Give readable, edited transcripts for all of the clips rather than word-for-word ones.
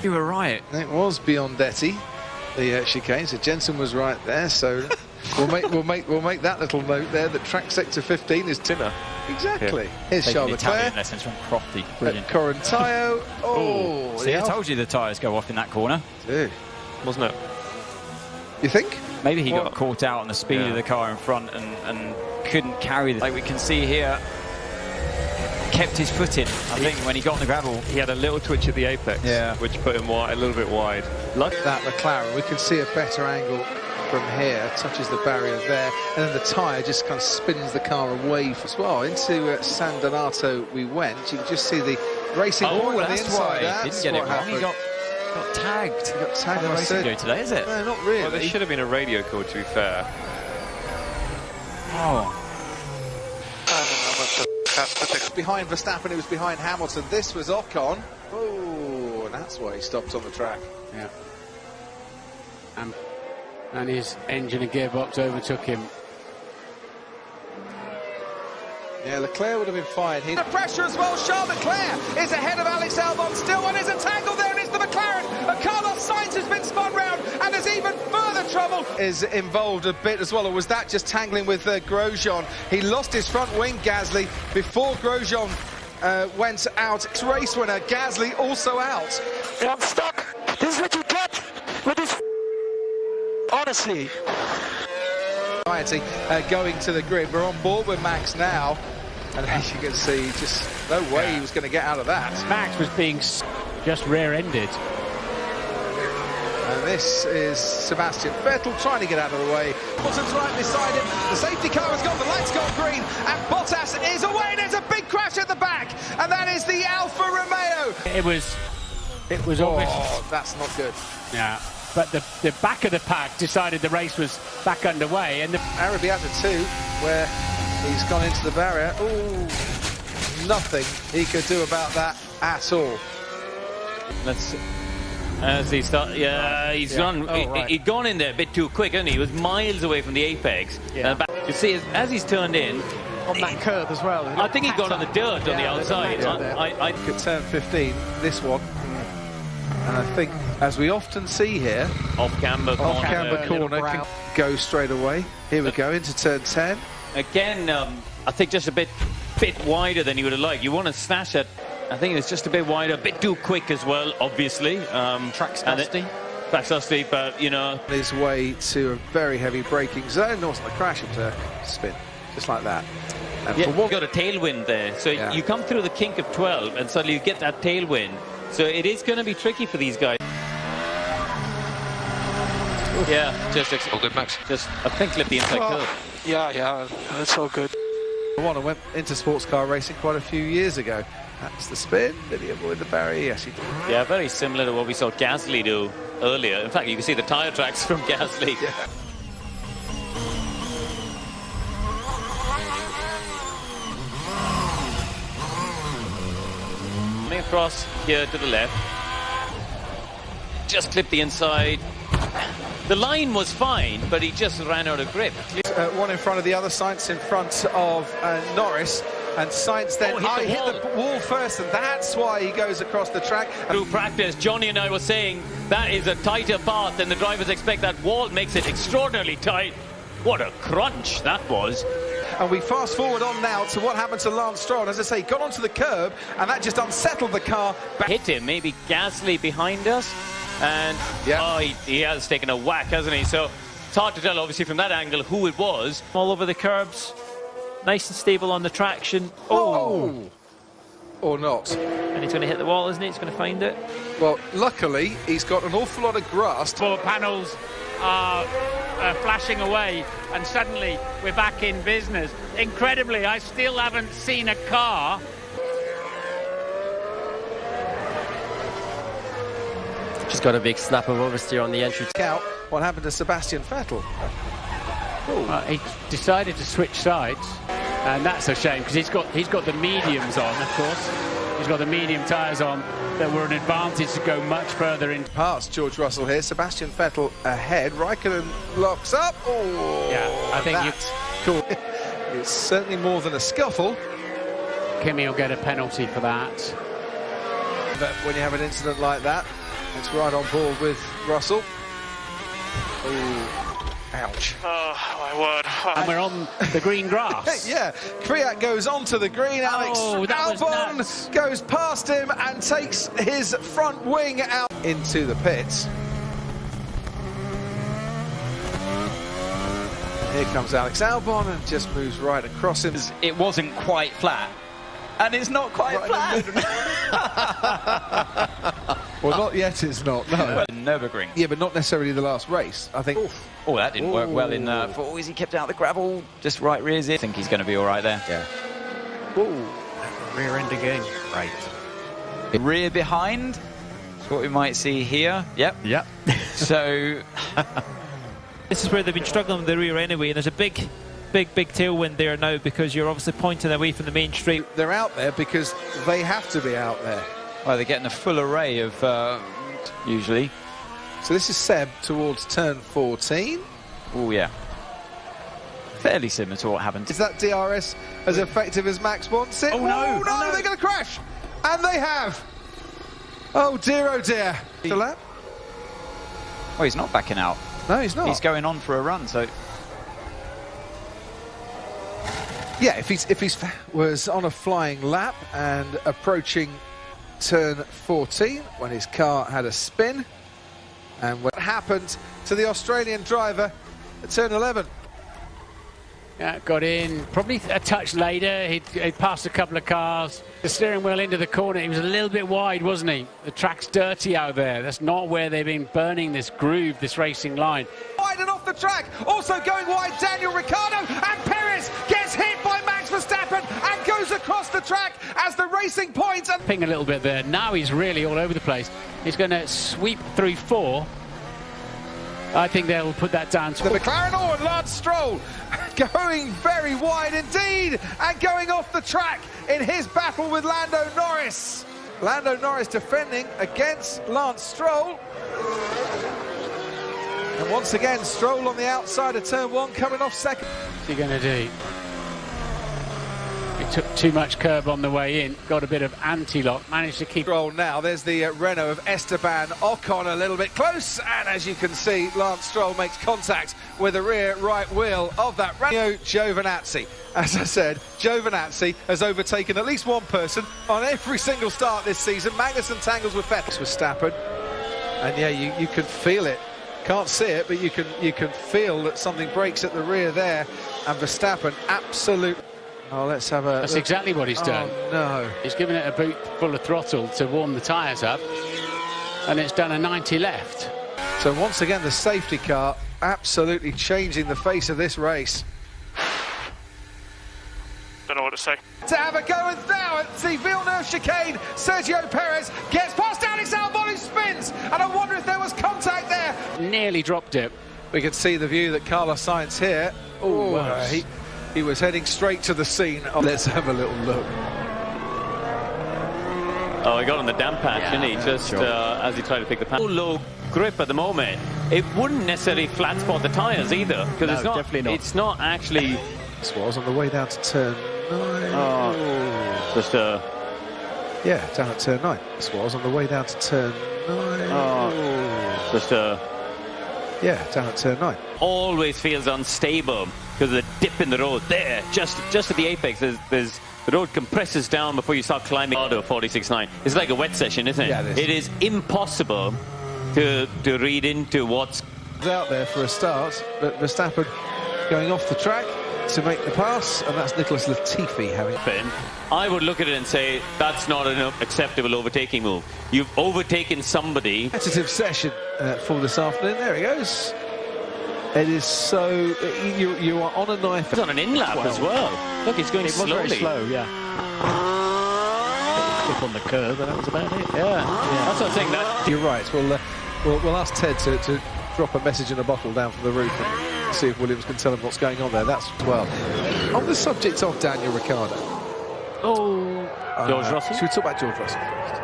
You were right. It was Biondetti, the chicane. So Jensen was right there. So we'll make that little note there that track sector 15 is Tinner. Exactly. Yeah. Here's Taking Charles Leclerc. Italian lessons from Crofty. Brilliant. Corantaio. Oh, see, I told you the tyres go off in that corner. Dude. Wasn't it? You think? Maybe he got caught out on the speed of the car in front and couldn't carry it. Like we can see here, kept his foot in, I think, when he got on the gravel. He had a little twitch at the apex, which put him wide, a little bit wide. Like that McLaren, we can see a better angle from here, touches the barrier there, and then the tyre just kind of spins the car away as well. Into San Donato we went. You can just see the racing point on the inside. That's didn't get it wrong. He got tagged. He got tagged. How racing go today, is it? No, not really. Well, there should have been a radio call, to be fair. Oh. Behind Verstappen, it was behind Hamilton. This was Ocon. Oh, and that's why he stopped on the track. Yeah. And his engine and gearbox overtook him. Yeah, Leclerc would have been fine. The pressure as well. Charles Leclerc is ahead of Alex Albon still, and there's a tangle there, and it's the McLaren. And Carlos Sainz has been spun round, and there's even further trouble. Is involved a bit as well, or was that just tangling with Grosjean? He lost his front wing, Gasly, before Grosjean went out. Race winner, Gasly, also out. I'm stuck. This is what you get with this. Honestly. Going to the grid. We're on board with Max now, and as you can see, just no way he was going to get out of that. Max was being just rear-ended. And this is Sebastian Vettel trying to get out of the way. Bottom's right beside him. The safety car has gone, the light's gone green, and Bottas is away, and there's a big crash at the back, and that is the Alfa Romeo. It was obvious. Oh, that's not good. Yeah. But the back of the pack decided the race was back underway, and Arrabbiata 2, where he's gone into the barrier. Ooh, nothing he could do about that at all. Let's as he start. Yeah, he's gone. He'd gone in there a bit too quick, hadn't he? He was miles away from the apex. Yeah. You see, as he's turned in on that curve as well. I think he'd gone on the dirt on the outside. I could turn 15. This one. And I think, as we often see here, off-camber corner can go straight away. Here we go, into turn 10. Again, I think just a bit wider than you would have liked. You want to snatch it. I think it's just a bit wider, a bit too quick as well, obviously. Track's dusty. Track's dusty, but, you know. His way to a very heavy braking zone. Also, the crash into spin, just like that. And you've got a tailwind there. So you come through the kink of 12, and suddenly you get that tailwind. So it is going to be tricky for these guys. Yeah, just all good, Max. Just I think clip the inside curve. Yeah, that's all good. I went into sports car racing quite a few years ago. That's the spin. Did he avoid the barrier? Yes, he did. Yeah, very similar to what we saw Gasly do earlier. In fact, you can see the tyre tracks from Gasly. Yeah. Coming across here to the left. Just clipped the inside. The line was fine, but he just ran out of grip. One in front of the other, Sainz in front of Norris, and Sainz then hit the wall first, and that's why he goes across the track. Through practice, Johnny and I were saying that is a tighter path than the drivers expect. That wall makes it extraordinarily tight. What a crunch that was. And we fast forward on now to what happened to Lance Stroll. As I say, got onto the curb, and that just unsettled the car. Hit him, maybe Gasly behind us. And he has taken a whack, hasn't he? So it's hard to tell, obviously, from that angle who it was. All over the curbs, nice and stable on the traction. Oh! Or not. And he's going to hit the wall, isn't he? He's going to find it. Well, luckily, he's got an awful lot of grass. Forward panels are flashing away, and suddenly we're back in business. Incredibly, I still haven't seen a car. Just got a big snap of oversteer on the entry. Out. What happened to Sebastian Vettel? He decided to switch sides, and that's a shame because he's got the mediums on, of course. He's got the medium tyres on that were an advantage to go much further in. Past George Russell here, Sebastian Vettel ahead. Raikkonen locks up. Oh, yeah, I think it's cool. It's certainly more than a scuffle. Kimi will get a penalty for that. But when you have an incident like that, It's right on board with Russell. Oh, ouch. Oh, my word. And we're on the green grass. Yeah, Kvyat goes onto the green. Alex Albon goes past him and takes his front wing out into the pits. Here comes Alex Albon and just moves right across him. It wasn't quite flat. And it's not quite flat. Well, not yet, it's not, no. Nürburgring. Yeah, but not necessarily the last race, I think. Oh, that didn't work well in for he kept out the gravel, just right rears it. I think he's going to be all right there. Yeah. Rear end again. Right. Rear behind. That's what we might see here. Yep. Yep. So... This is where they've been struggling with the rear anyway, and there's a big tailwind there now because you're obviously pointing away from the main straight. They're out there because they have to be out there. Well, they're getting a full array of, usually. So this is Seb towards turn 14. Oh, yeah. Fairly similar to what happened. Is that DRS as effective as Max wants it? Oh, no. No, they're going to crash. And they have. Oh, dear. The lap? Oh, he's not backing out. No, he's not. He's going on for a run, so... Yeah, if he's was on a flying lap and approaching turn 14 when his car had a spin, and what happened to the Australian driver at turn 11. Yeah, got in probably a touch later. He'd passed a couple of cars. The steering wheel into the corner. He was a little bit wide, wasn't he? The track's dirty out there. That's not where they've been burning this groove, this racing line. Wide and off the track. Also going wide, Daniel Ricciardo, and Perez gets hit by Max Verstappen and goes across the track as the Racing Point. And Ping a little bit there. Now he's really all over the place. He's going to sweep through 4. I think they'll put that down to the McLaren and Lance Stroll going very wide indeed and going off the track in his battle with Lando Norris. Lando Norris defending against Lance Stroll. And once again, Stroll on the outside of turn 1 coming off second. What's he going to do? He took too much curb on the way in, got a bit of anti-lock, managed to keep... Stroll now, there's the Renault of Esteban Ocon a little bit close, and as you can see, Lance Stroll makes contact with the rear right wheel of that Renault Giovinazzi. As I said, Giovinazzi has overtaken at least one person on every single start this season. Magnussen tangles with Vettel. Verstappen, and yeah, you can feel it. Can't see it, but you can feel that something breaks at the rear there, and Verstappen absolutely... Oh, let's have a... That's exactly what he's done. Oh, no. He's given it a boot full of throttle to warm the tyres up, and it's done a 90 left. So once again, the safety car absolutely changing the face of this race. Don't know what to say. To have a go and now at the Villeneuve chicane, Sergio Perez gets past Alex Albon who spins, and I wonder if there was contact there. Nearly dropped it. We can see the view that Carlos Sainz here. He was heading straight to the scene. Let's have a little look. Oh, he got on the damp patch, didn't he? Just as he tried to pick the patch. Low grip at the moment. It wouldn't necessarily flat spot the tyres either, because it's not. Definitely not. It's not actually. This was on the way down to turn 9. Oh, just yeah, down at turn 9. This was on the way down to turn 9. Oh, just yeah, down at turn 9. Always feels unstable because of the dip in the road there, just at the apex. There's the road compresses down before you start climbing out of 46.9. It's like a wet session, isn't it? Yeah, it is impossible to read into what's out there for a start, but Verstappen going off the track to make the pass, and that's Nicholas Latifi having... I would look at it and say that's not an acceptable overtaking move. You've overtaken somebody. Competitive session for this afternoon. There he goes. It is so... You are on a knife. He's on an in-lap as well. Look, he's going slowly. Very slow, yeah. Clip on the curb, but that was about it. Yeah. That's what I'm saying. That you're right. We'll ask Ted to drop a message in a bottle down from the roof and see if Williams can tell him what's going on there. That's 12. On the subject of Daniel Ricciardo. George Russell. Should we talk about George Russell first?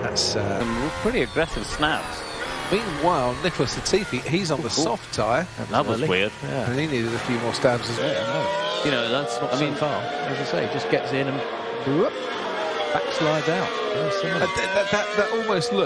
That's some pretty aggressive snaps. Meanwhile, Nicholas Latifi, he's on the soft tyre. That was weird. Yeah. And he needed a few more stabs as well. Yeah, you know, that's not so far. As I say, just gets in and backslides out. That almost looks